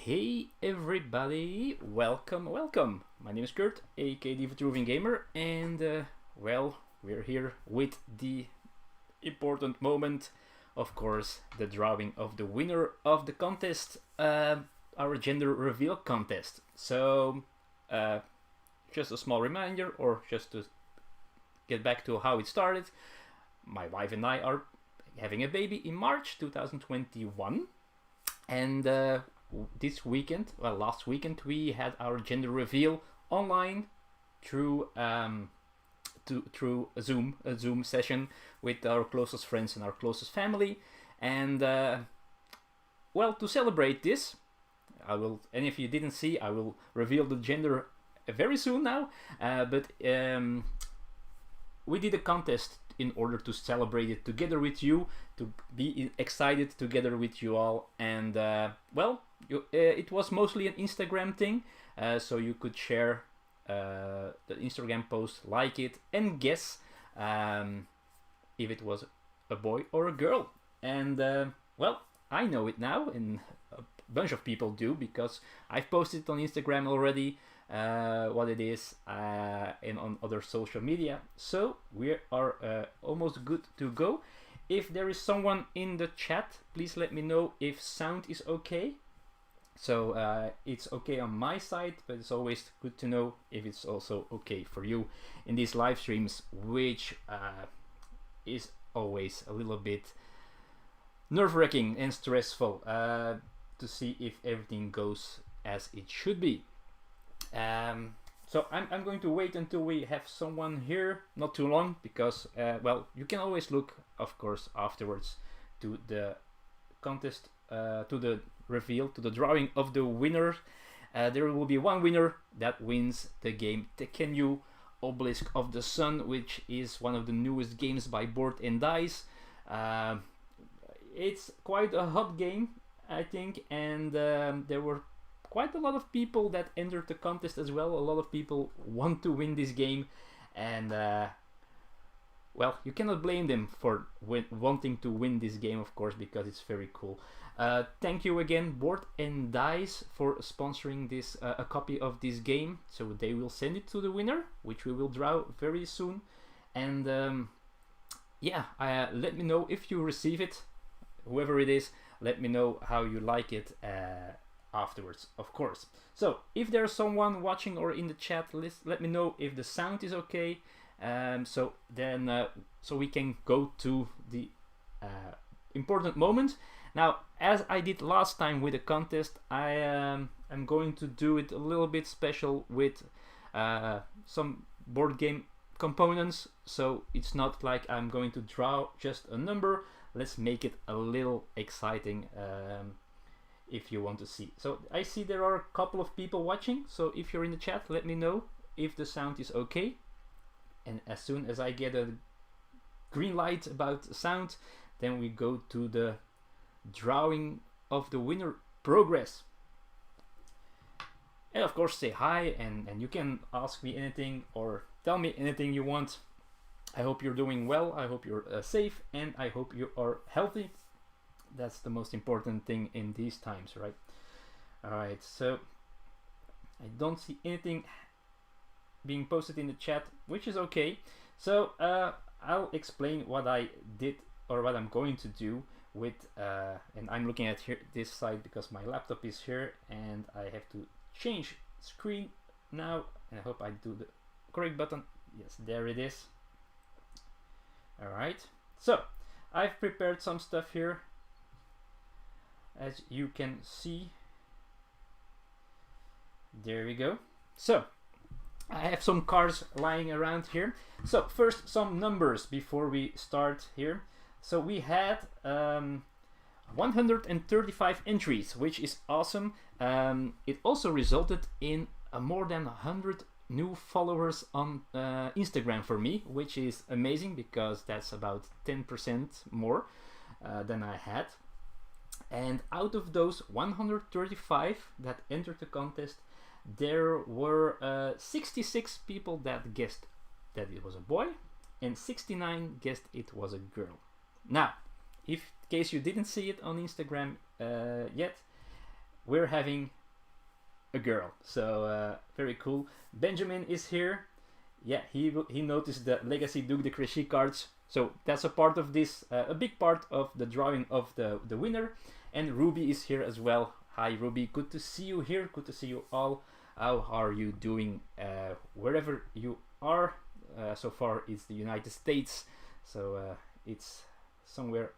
Hey everybody, welcome. My name is Kurt, aka the Vitruvian Gamer, and we're here with the important moment, of course, the drawing of the winner of the contest, our gender reveal contest. So, just a small reminder, or just to get back to how it started, my wife and I are having a baby in March 2021, and this weekend, last weekend, we had our gender reveal online through through a Zoom session with our closest friends and our closest family. And to celebrate this, and if you didn't see, I will reveal the gender very soon now. But we did a contest in order to celebrate it together with you, to be excited together with you all. And it was mostly an Instagram thing, so you could share the Instagram post, like it, and guess if it was a boy or a girl. And I know it now, and a bunch of people do, because I've posted it on Instagram already, what it is, and on other social media. So we are almost good to go. If there is someone in the chat, please let me know if sound is okay. So it's okay on my side, but it's always good to know if it's also okay for you in these live streams, which is always a little bit nerve-wracking and stressful to see if everything goes as it should be. So I'm going to wait until we have someone here, not too long, because you can always look, of course, afterwards to the contest, to the reveal, to the drawing of the winner. There will be one winner that wins the game Tekehnu, Obelisk of the Sun, which is one of the newest games by Board and Dice. It's quite a hot game, I think, and there were quite a lot of people that entered the contest as well. A lot of people want to win this game, and you cannot blame them for wanting to win this game, of course, because it's very cool. Thank you again, Board and Dice, for sponsoring this a copy of this game. So they will send it to the winner, which we will draw very soon. And let me know if you receive it, whoever it is. Let me know how you like it afterwards, of course. So if there's someone watching or in the chat, let me know if the sound is okay. So we can go to the important moment. Now, as I did last time with the contest, I am going to do it a little bit special with some board game components. So it's not like I'm going to draw just a number. Let's make it a little exciting if you want to see. So I see there are a couple of people watching. So if you're in the chat, let me know if the sound is okay. And as soon as I get a green light about sound, then we go to the drawing of the winner progress. And of course, say hi, and you can ask me anything or tell me anything you want. I hope you're doing well, I hope you're safe, and I hope you are healthy. That's the most important thing in these times, right? Alright, so I don't see anything being posted in the chat, which is okay. So I'll explain what I did, or what I'm going to do with, and I'm looking at here this side because my laptop is here, and I have to change screen now, and I hope I do the correct button. Yes, there it is. All right, so I've prepared some stuff here, as you can see. There we go. So I have some cards lying around here. So first, some numbers before we start here. So we had 135 entries, which is awesome. It also resulted in more than 100 new followers on Instagram for me, which is amazing, because that's about 10% more than I had. And out of those 135 that entered the contest, there were 66 people that guessed that it was a boy, and 69 guessed it was a girl. Now, in case you didn't see it on Instagram yet, we're having a girl. So very cool. Benjamin is here. Yeah, he noticed the Legacy Duke de Clichy cards. So that's a part of this, a big part of the drawing of the winner. And Ruby is here as well. Hi Ruby, good to see you here. Good to see you all. How are you doing wherever you are? So far it's the United States. So it's somewhere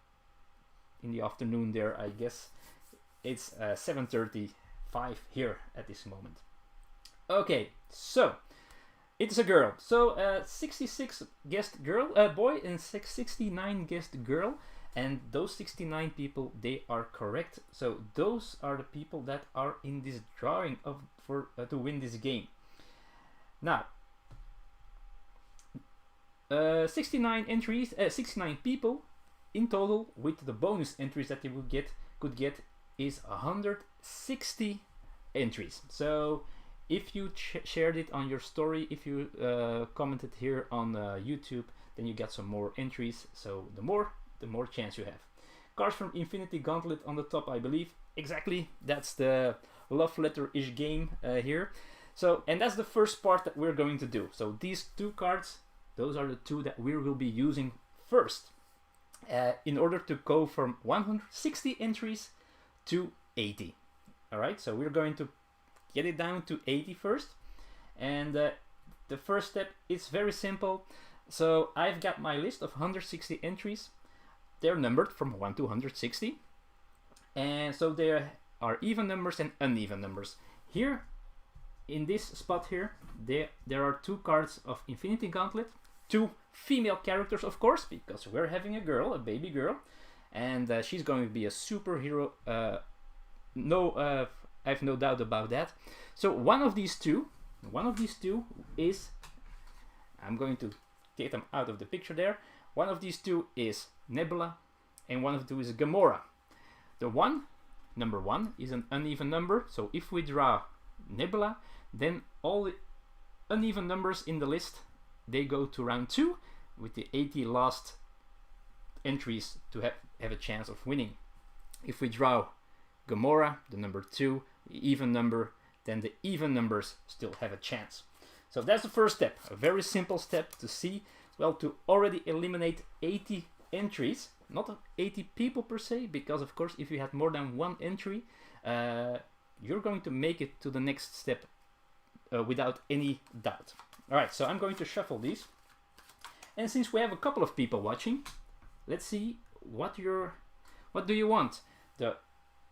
in the afternoon there, I guess. It's 7:35 here at this moment. Okay, so it's a girl. So 66 guessed girl, boy, and 69 guessed girl. And those 69 people, they are correct. So those are the people that are in this drawing of to win this game. Now, 69 entries, 69 people in total, with the bonus entries that you could get is 160 entries. So if you shared it on your story, if you commented here on YouTube, then you get some more entries. So the more chance you have. Cards from Infinity Gauntlet on the top, I believe. Exactly, that's the love letter-ish game here. So, and that's the first part that we're going to do. So these two cards, those are the two that we will be using first in order to go from 160 entries to 80. All right, so we're going to get it down to 80 first. And the first step is very simple. So I've got my list of 160 entries. They're numbered from 1 to 160. And so there are even numbers and uneven numbers. Here, in this spot here, there are two cards of Infinity Gauntlet. Two female characters, of course, because we're having a girl, a baby girl. And she's going to be a superhero. I have no doubt about that. So one of these two is, I'm going to take them out of the picture there. One of these two is Nebula, and one of the two is Gamora. The number one, is an uneven number. So if we draw Nebula, then all the uneven numbers in the list, they go to round 2 with the 80 last entries to have a chance of winning. If we draw Gamora, the number 2, the even number, then the even numbers still have a chance. So that's the first step, a very simple step to see, well, to already eliminate 80 entries, not 80 people per se, because of course if you had more than one entry, you're going to make it to the next step without any doubt. Alright, so I'm going to shuffle these. And since we have a couple of people watching, let's see what do you want? The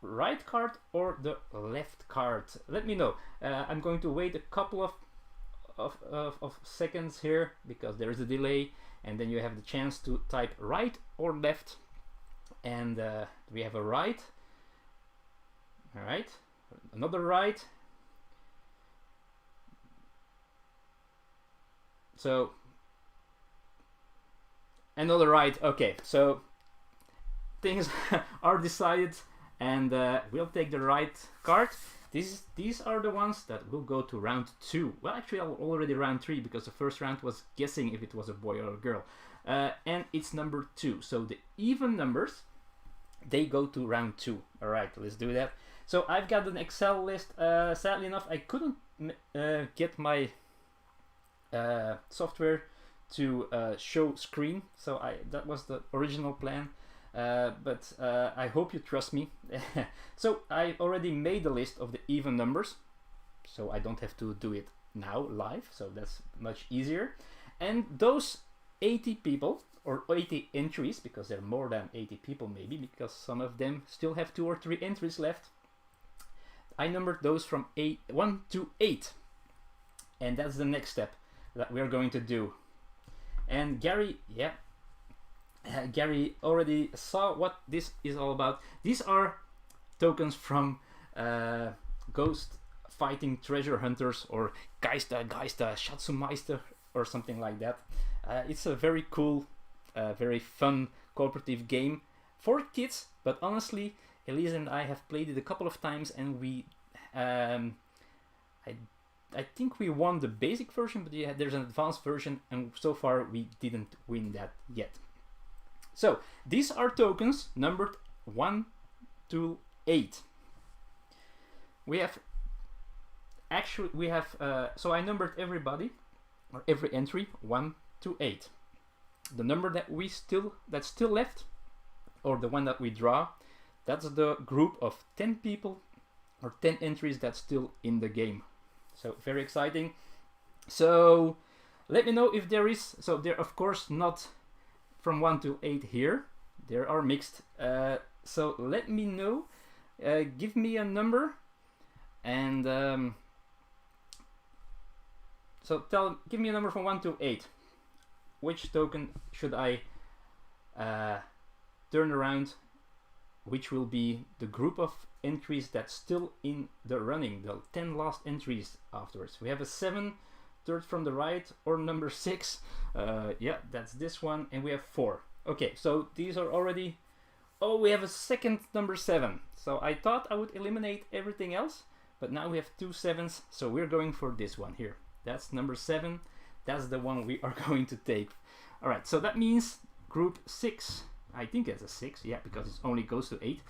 right card or the left card? Let me know. I'm going to wait a couple of seconds here because there is a delay, and then you have the chance to type right or left. And we have a right. Alright, another right. So another right. Okay, so things are decided, and we'll take the right card. These are the ones that will go to round 2. Well, actually already round 3, because the first round was guessing if it was a boy or a girl, and it's number 2. So the even numbers, they go to round 2. All right, let's do that. So I've got an Excel list. Sadly enough, I couldn't get my software to show screen, so that was the original plan, but I hope you trust me. So I already made the list of the even numbers, so I don't have to do it now live, so that's much easier. And those 80 people, or 80 entries, because there are more than 80 people maybe, because some of them still have 2 or 3 entries left, I numbered those from 1 to 8, and that's the next step that we're going to do. And Gary, Gary already saw what this is all about. These are tokens from Ghost Fighting Treasure Hunters, or Geister Schatzmeister, or something like that. It's a very cool, very fun cooperative game for kids, but honestly, Elise and I have played it a couple of times, and we I think we won the basic version, but yeah, there's an advanced version, and so far we didn't win that yet. So these are tokens numbered 1 to 8. we have actually we have so I numbered everybody or every entry 1 to 8. The number that's still left, or the one that we draw, that's the group of 10 people or 10 entries that's still in the game. So very exciting. So let me know if there is, so they're of course not from 1 to 8 here, there are mixed. So let me know, give me a number, and give me a number from 1 to 8. Which token should I turn around? Which will be the group of entries that's still in the running, the 10 last entries afterwards. We have a 7, third from the right, or number 6. Yeah, that's this one, and we have 4. Okay, so these are already. Oh, we have a second number 7. So I thought I would eliminate everything else, but now we have 2 7s, so we're going for this one here. That's number 7. That's the one we are going to take. All right, so that means group 6. I think that's a 6, yeah, because it only goes to 8.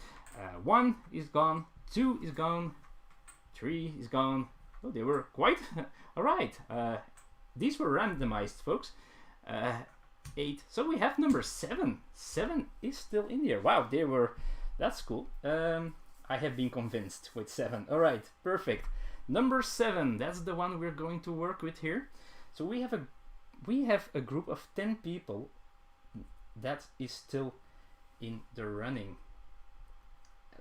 1 is gone, 2 is gone, 3 is gone. Oh, they were quite all right. These were randomized, folks. 8. So we have number 7. 7 is still in here. Wow, they were. That's cool. I have been convinced with 7. All right, perfect. Number 7. That's the one we're going to work with here. So we have a group of 10 people that is still in the running.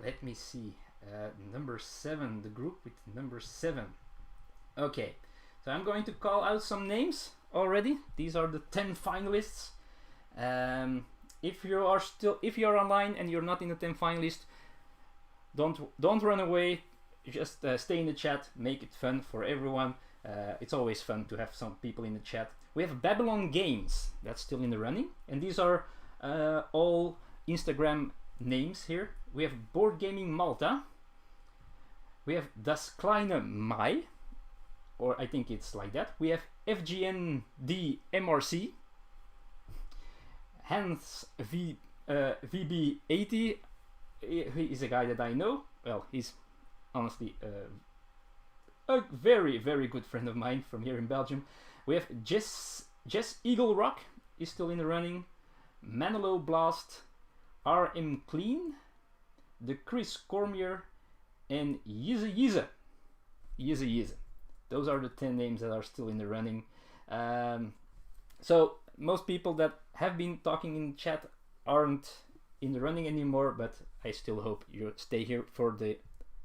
Let me see. Number 7, the group with number 7. Okay, so I'm going to call out some names already. These are the 10 finalists. If you're online and you're not in the 10 finalists, don't run away. Just stay in the chat. Make it fun for everyone. It's always fun to have some people in the chat. We have Babylon Games, that's still in the running, and these are all Instagram names here. We have Board Gaming Malta. We have Das Kleine Mai, or I think it's like that. We have FGND MRC. Hans VB80. He is a guy that I know. Well, he's honestly a very, very good friend of mine from here in Belgium. We have Jess Eagle Rock is still in the running. Manilow Blast, RM Clean, the Chris Cormier, and Yize. Those are the 10 names that are still in the running. So most people that have been talking in chat aren't in the running anymore, but I still hope you stay here for the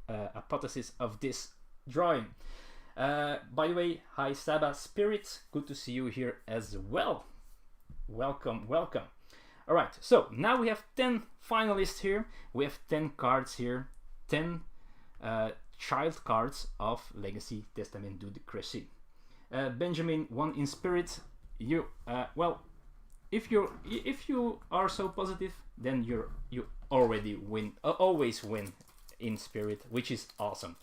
hypothesis of this drawing. By the way, hi Saba Spirits, good to see you here as well. Welcome. All right, so now we have 10 finalists here. We have 10 cards here, 10 child cards of Legacy Testament du Decreci. Benjamin, 1 in spirit. You well, if you are so positive, then you already win, always win in spirit, which is awesome.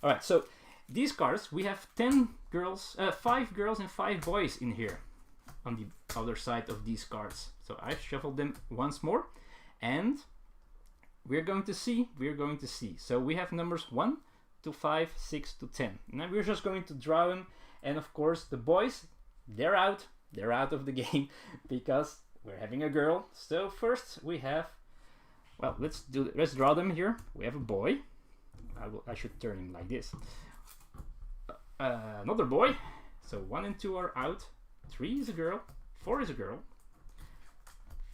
All right, so these cards, we have 10 girls, 5 girls and 5 boys in here on the other side of these cards. So I've shuffled them once more, and we're going to see. So we have numbers 1 to 5, 6 to 10. Now we're just going to draw them, and of course the boys, they're out of the game because we're having a girl. So first we have, well, let's draw them here. We have a boy. I should turn him like this. Another boy. So 1 and 2 are out. 3 is a girl. 4 is a girl.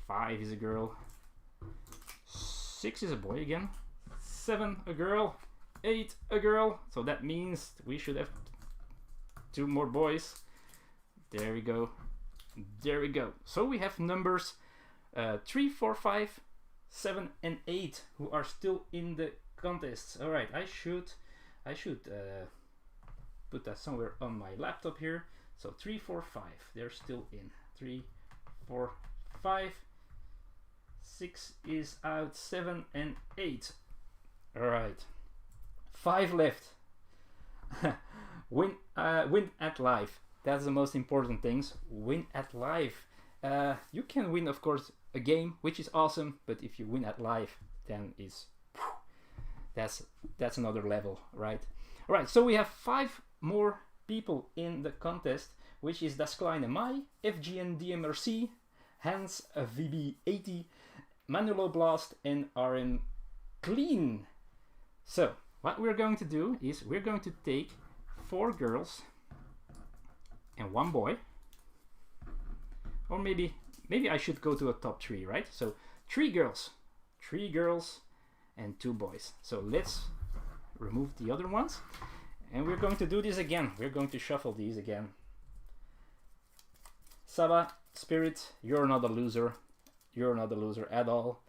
5 is a girl. 6 is a boy again. 7 a girl. 8 a girl. So that means we should have 2 more boys. There we go. So we have numbers 3, 4, 5, 7 and 8 who are still in the contests. All right, I should put that somewhere on my laptop here. So 3, 4, 5, they're still in. 3, 4, 5, 6 is out, 7 and 8. All right, 5 left. Win at live. That's the most important things. Win at live. You can win, of course, a game, which is awesome. But if you win at live, then that's another level, right? All right, so we have 5 more people in the contest, which is Das Kleine Mai, FGN DMRC, Hans VB80, Manulo Blast, and RM Clean. So what we're going to do is we're going to take 4 girls and 1 boy, or maybe I should go to a top 3, right? So 3 girls and 2 boys. So let's remove the other ones, and we're going to do this again. We're going to shuffle these again. Saba, Spirit, you're not a loser. You're not a loser at all.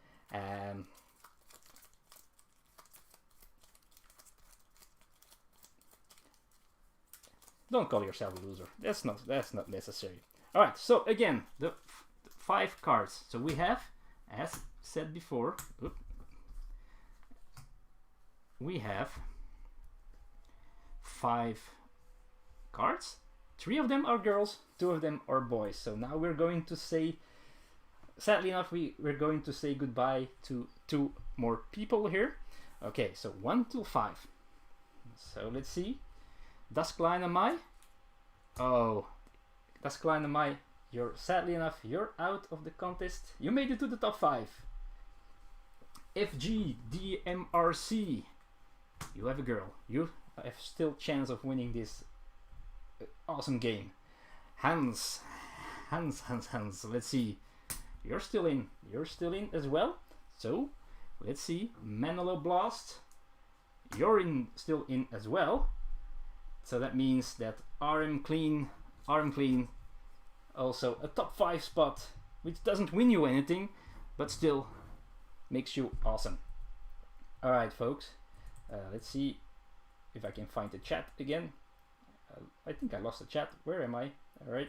Don't call yourself a loser. That's not necessary. All right. So again, the 5 cards. So we have, as said before, we have 5 cards. 3 of them are girls, 2 of them are boys. So now we're going to say, sadly enough, we're going to say goodbye to 2 more people here. Okay, so 1 to 5. So let's see. Das Kleine Mai. Oh, Das Kleine Mai, sadly enough, you're out of the contest. You made it to the top 5. FG DMRC. You have a girl. You have still chance of winning this awesome game. Hans. Let's see. You're still in. You're still in as well. So let's see. Manolo Blast. You're still in as well. So that means that RM Clean, also a top 5 spot, which doesn't win you anything, but still makes you awesome. All right, folks. Let's see if I can find the chat again. I think I lost the chat. Where am I? All right.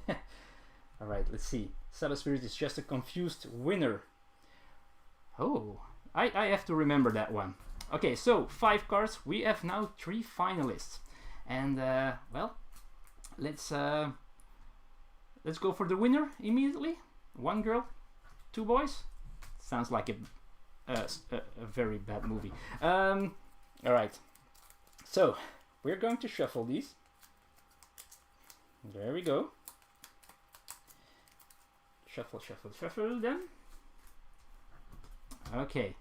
All right, let's see. Saba Spirit is just a confused winner. Oh, I have to remember that one. Okay, so 5 cards. We have now 3 finalists. And well, let's go for the winner immediately. 1 girl, 2 boys. Sounds like a very bad movie. All right, so we're going to shuffle these. There we go. Shuffle them. Okay,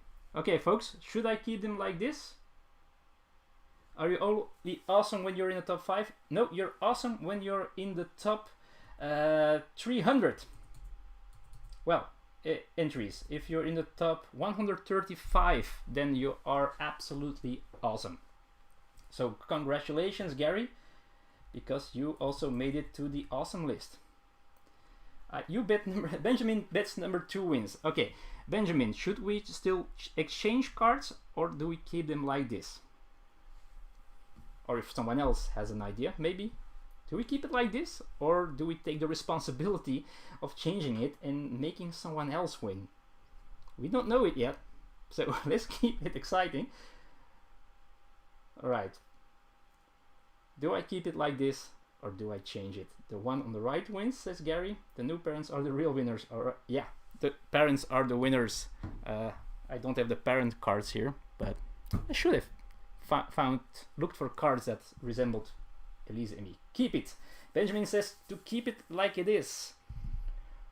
folks. Should I keep them like this? Are you only awesome when you're in the top 5? No, you're awesome when you're in the top 300. Well, entries. If you're in the top 135, then you are absolutely awesome. So congratulations, Gary, because you also made it to the awesome list. Benjamin bets number 2 wins. Okay, Benjamin, should we still exchange cards, or do we keep them like this? Or if someone else has an idea, maybe, do we keep it like this, or do we take the responsibility of changing it and making someone else win? We don't know it yet, so let's keep it exciting. All right. Do I keep it like this, or do I change it? The one on the right wins, says Gary. The new parents are the real winners. Or yeah, the parents are the winners. I don't have the parent cards here, but I should have looked for cards that resembled Elise and me. Keep it. Benjamin says to keep it like it is.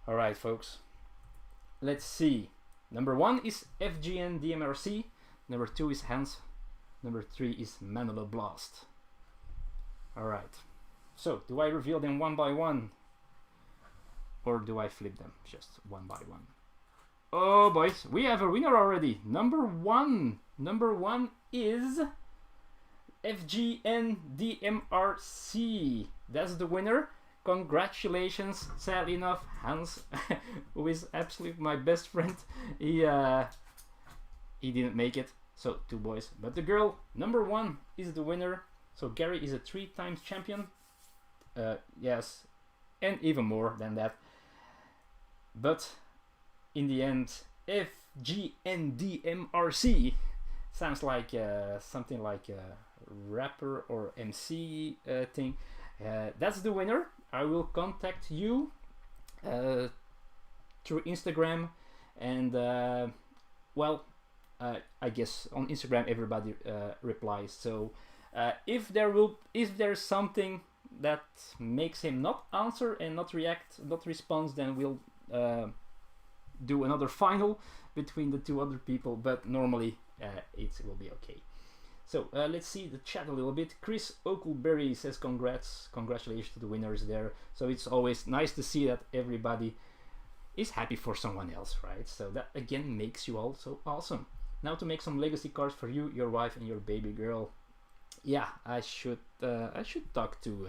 All right, folks. Let's see. Number 1 is FGN DMRC. Number 2 is Hans. Number 3 is Manolo Blast. All right. So, do I reveal them one by one, or do I flip them just one by one? Oh, boys, we have a winner already. Number 1. Number 1 is FGN DMRC. That's the winner. Congratulations. Sadly enough, Hans, who is absolutely my best friend, he didn't make it. So 2 boys, but the girl number 1 is the winner. So Gary is a 3-time champion. Yes, and even more than that. But in the end, FGNDMRC sounds like something like a rapper or MC thing. That's the winner. I will contact you through Instagram, and well, I guess on Instagram everybody replies. So if there's something that makes him not answer and not react, not respond, then we'll do another final between the two other people. But normally it will be okay. So let's see the chat a little bit. Chris Oakleberry says congratulations to the winners there. So it's always nice to see that everybody is happy for someone else, right? So that again makes you all so awesome. Now to make some legacy cards for you, your wife, and your baby girl. Yeah, I should talk to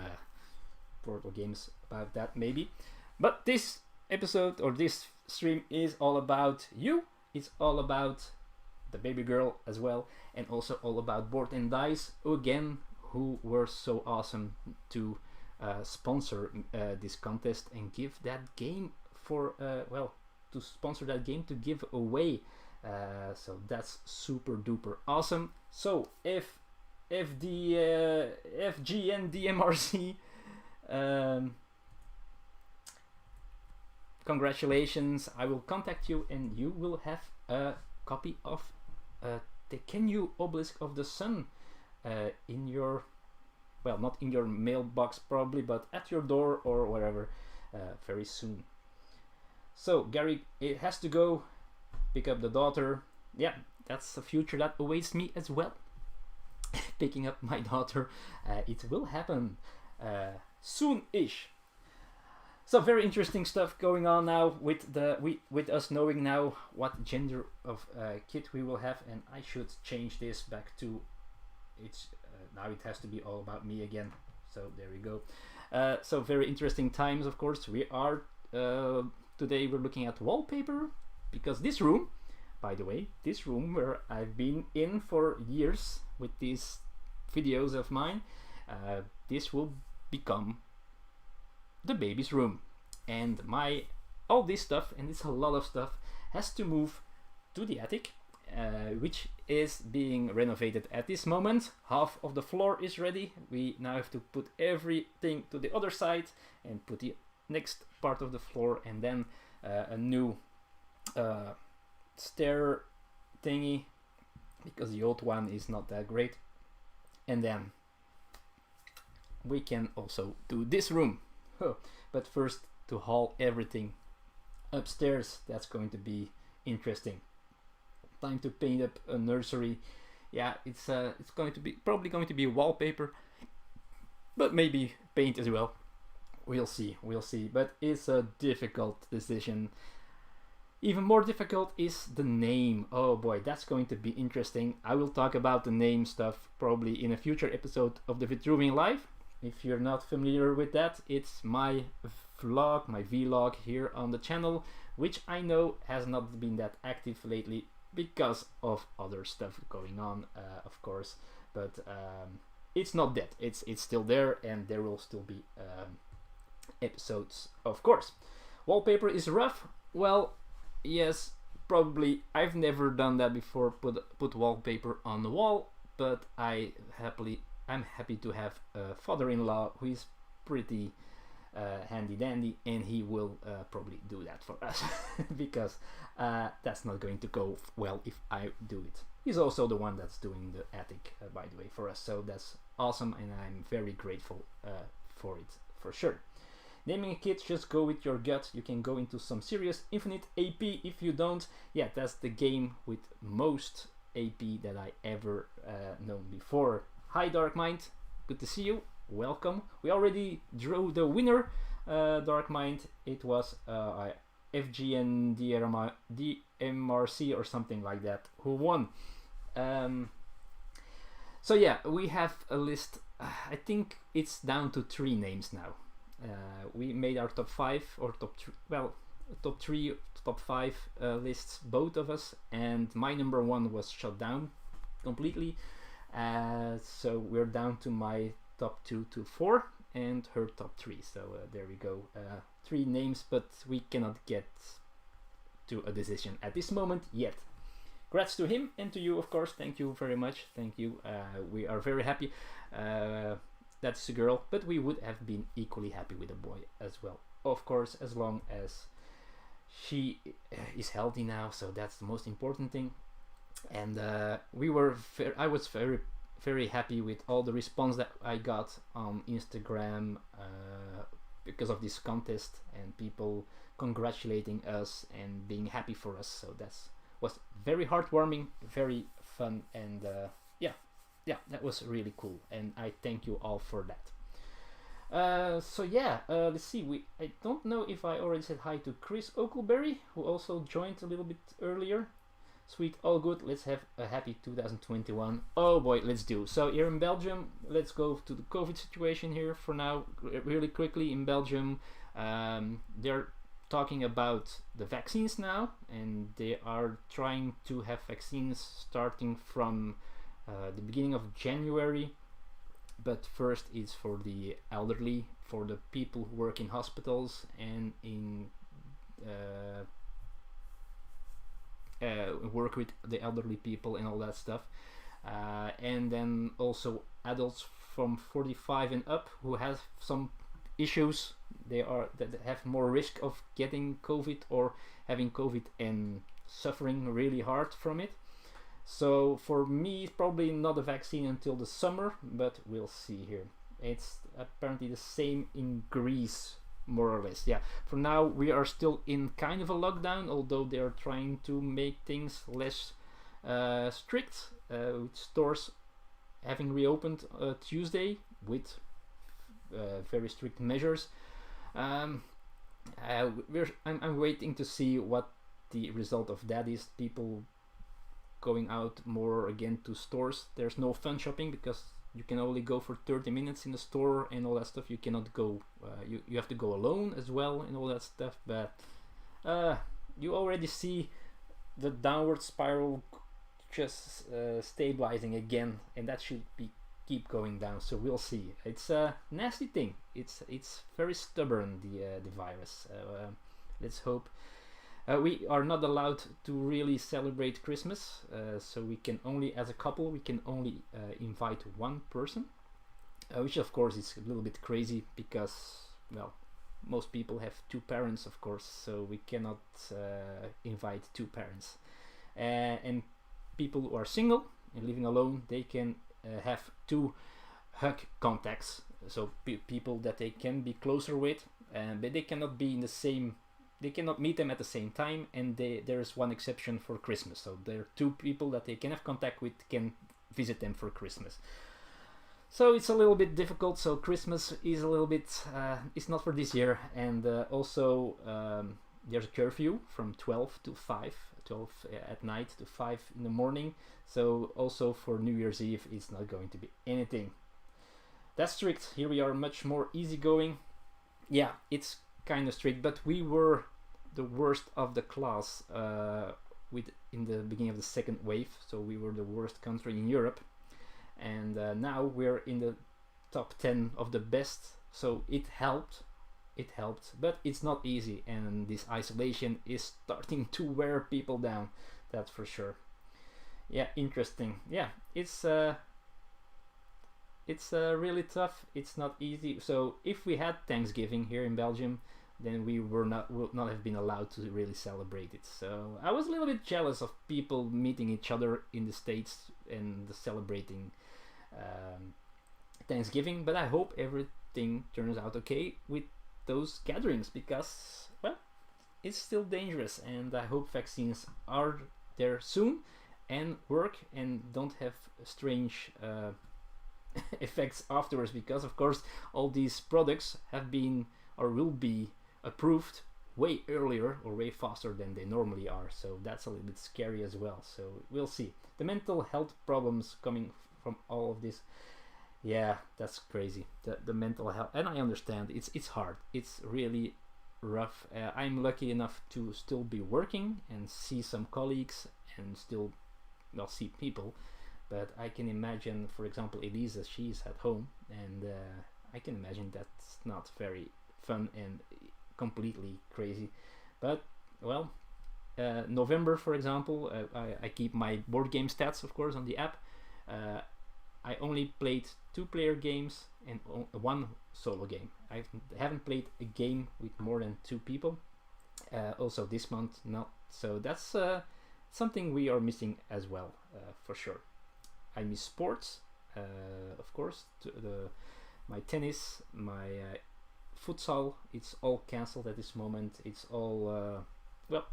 Portal Games about that maybe. But this episode or this stream is all about you. It's all about the baby girl as well, and also all about Board and Dice again, who were so awesome to sponsor this contest and give that game for to sponsor that game to give away. So that's super duper awesome. So if the FGN DMRC, congratulations, I will contact you and you will have a copy of Tekehnu Obelisk of the Sun in your, well, not in your mailbox probably, but at your door or wherever very soon. So Gary, it has to go pick up the daughter. Yeah, that's a future that awaits me as well. Picking up my daughter, it will happen soon-ish. So very interesting stuff going on now with us knowing now what gender of kid we will have, and I should change this back to it's now it has to be all about me again. So there we go. So very interesting times, of course. We are today we're looking at wallpaper, because this room, by the way, this room where I've been in for years with these videos of mine, this will become the baby's room, and all this stuff, and it's a lot of stuff, has to move to the attic, which is being renovated at this moment. Half of the floor is ready. We now have to put everything to the other side and put the next part of the floor, and then a new stair thingy, because the old one is not that great, and then we can also do this room. But first, to haul everything upstairs, that's going to be interesting. Time to paint up a nursery. Yeah, it's going to be probably going to be wallpaper, but maybe paint as well. We'll see. But it's a difficult decision. Even more difficult is the name. Oh boy, that's going to be interesting. I will talk about the name stuff probably in a future episode of the Vitruvian Live. If you're not familiar with that, it's my vlog, my vlog here on the channel, which I know has not been that active lately because of other stuff going on, of course. But it's not dead. It's still there, and there will still be episodes, of course. Wallpaper is rough. Well, yes, probably. I've never done that before. Put wallpaper on the wall, but I'm happy to have a father-in-law who is pretty handy dandy, and he will probably do that for us because that's not going to go well if I do it. He's also the one that's doing the attic, by the way, for us, so that's awesome, and I'm very grateful for it, for sure. Naming a kid, just go with your gut. You can go into some serious infinite AP. If you don't, yeah, that's the game with most AP that I ever known before. Hi Dark Mind, good to see you, welcome. We already drew the winner, Dark Mind. It was FGN DMRC or something like that who won. So yeah, we have a list. I think it's down to 3 names now. We made our top 5 or top 3, top 5 lists, both of us, and my number 1 was shut down completely. So we're down to my top 2 to 4 and her top 3. So there we go. 3 names, but we cannot get to a decision at this moment yet. Congrats to him and to you, of course. Thank you very much. Thank you. We are very happy. That's a girl, but we would have been equally happy with a boy as well, of course, as long as she is healthy now. So that's the most important thing. And I was very happy with all the response that I got on Instagram because of this contest, and people congratulating us and being happy for us. So that's was very heartwarming, very fun, and yeah, that was really cool. And I thank you all for that. So yeah, let's see. I don't know if I already said hi to Chris Oakleberry, who also joined a little bit earlier. Sweet, all good. Let's have a happy 2021. Oh boy, let's do. So here in Belgium, let's go to the COVID situation here for now. Really quickly in Belgium, they're talking about the vaccines now, and they are trying to have vaccines starting from the beginning of January. But first, it's for the elderly, for the people who work in hospitals and in work with the elderly people and all that stuff, and then also adults from 45 and up who have some issues. That have more risk of getting COVID or having COVID and suffering really hard from it. So for me, it's probably not a vaccine until the summer, but we'll see here. It's apparently the same in Greece, more or less. Yeah, for now we are still in kind of a lockdown, although they are trying to make things less strict, with stores having reopened Tuesday with very strict measures. I'm waiting to see what the result of that is. People going out more again to stores. There's no fun shopping because you can only go for 30 minutes in the store and all that stuff. You cannot go, you have to go alone as well and all that stuff. But you already see the downward spiral just stabilizing again, and that should be keep going down. So we'll see. It's a nasty thing. It's very stubborn, the virus. Let's hope. We are not allowed to really celebrate Christmas, so we can only, as a couple, we can only invite one person, which of course is a little bit crazy because, well, most people have two parents, of course, so we cannot invite two parents. And people who are single and living alone, they can have two hug contacts, so people that they can be closer with, but they cannot be in the same. They cannot meet them at the same time, and there is one exception for Christmas. So there are two people that they can have contact with, can visit them for Christmas. So it's a little bit difficult. So Christmas is a little bit, it's not for this year. And also there's a curfew from 12 to 5, 12 at night to 5 in the morning. So also for New Year's Eve, it's not going to be anything. That's strict. Here we are much more easygoing. Yeah, it's kind of strict, but we were the worst of the class in the beginning of the second wave, so we were the worst country in Europe, and now we're in the top 10 of the best, so it helped, but it's not easy, and this isolation is starting to wear people down, that's for sure. Yeah, interesting. Yeah, it's really tough. It's not easy. So if we had Thanksgiving here in Belgium, then we would not have been allowed to really celebrate it. So I was a little bit jealous of people meeting each other in the States and celebrating Thanksgiving. But I hope everything turns out okay with those gatherings, because, well, it's still dangerous, and I hope vaccines are there soon and work and don't have strange effects afterwards, because of course all these products have been or will be approved way earlier or way faster than they normally are, so that's a little bit scary as well. So we'll see. The mental health problems coming from all of this, yeah, that's crazy. The mental health, and I understand it's hard, it's really rough. I'm lucky enough to still be working and see some colleagues and still, well, see people, but I can imagine, for example, Elisa, she's at home, and I can imagine that's not very fun and completely crazy. But, well, November, for example, I keep my board game stats, of course, on the app. I only played 2-player games and one solo game. I haven't played a game with more than 2 people. Also this month, not. So that's something we are missing as well, for sure. I miss sports, of course. My tennis, my futsal, it's all cancelled at this moment. It's all well,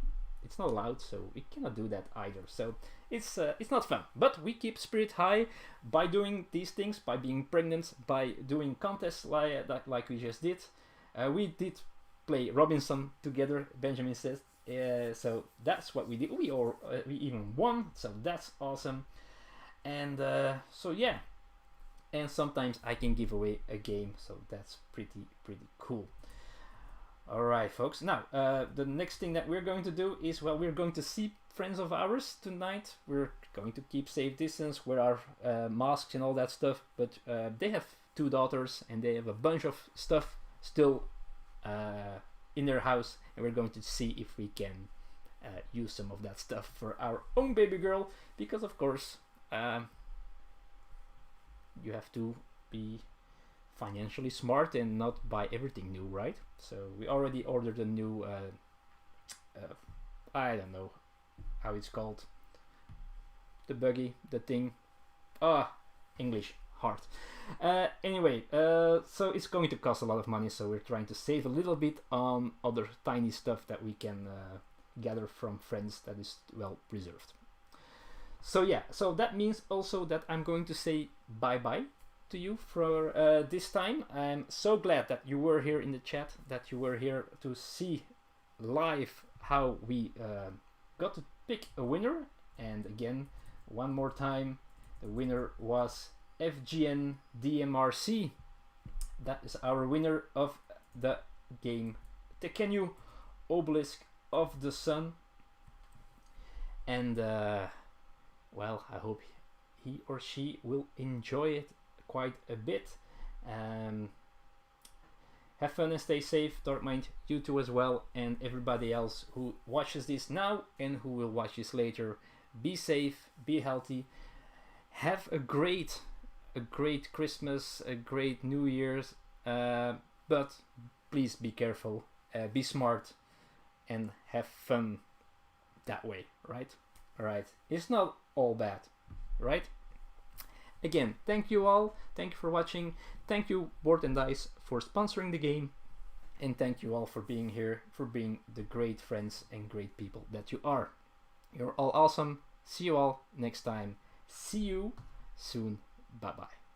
it's not allowed, so we cannot do that either. So it's not fun. But we keep spirit high by doing these things, by being pregnant, by doing contests like we just did. We did play Robinson together. Benjamin says. So that's what we did. We even won, so that's awesome. And so yeah, and sometimes I can give away a game, so that's pretty cool. All right, folks. Now the next thing that we're going to do is, well, we're going to see friends of ours tonight. We're going to keep safe distance with our masks and all that stuff, but they have 2 daughters and they have a bunch of stuff still in their house, and we're going to see if we can use some of that stuff for our own baby girl, because of course you have to be financially smart and not buy everything new, right? So we already ordered a new I don't know how it's called, the buggy, the thing, English hard. Anyway, so it's going to cost a lot of money, so we're trying to save a little bit on other tiny stuff that we can gather from friends that is well preserved. So yeah, so that means also that I'm going to say bye-bye to you for this time. I'm so glad that you were here in the chat, that you were here to see live how we got to pick a winner. And again, one more time, the winner was FGN DMRC. That is our winner of the game Tekehnu Obelisk of the Sun. And well, I hope he or she will enjoy it quite a bit. Have fun and stay safe. Don't mind you too as well, and everybody else who watches this now and who will watch this later. Be safe, be healthy, have a great Christmas, a great New Year's, but please be careful, be smart, and have fun that way, right? Alright, it's not all bad, right? Again, thank you all, thank you for watching, thank you Board and Dice for sponsoring the game, and thank you all for being here, for being the great friends and great people that you are. You're all awesome. See you all next time. See you soon. Bye bye.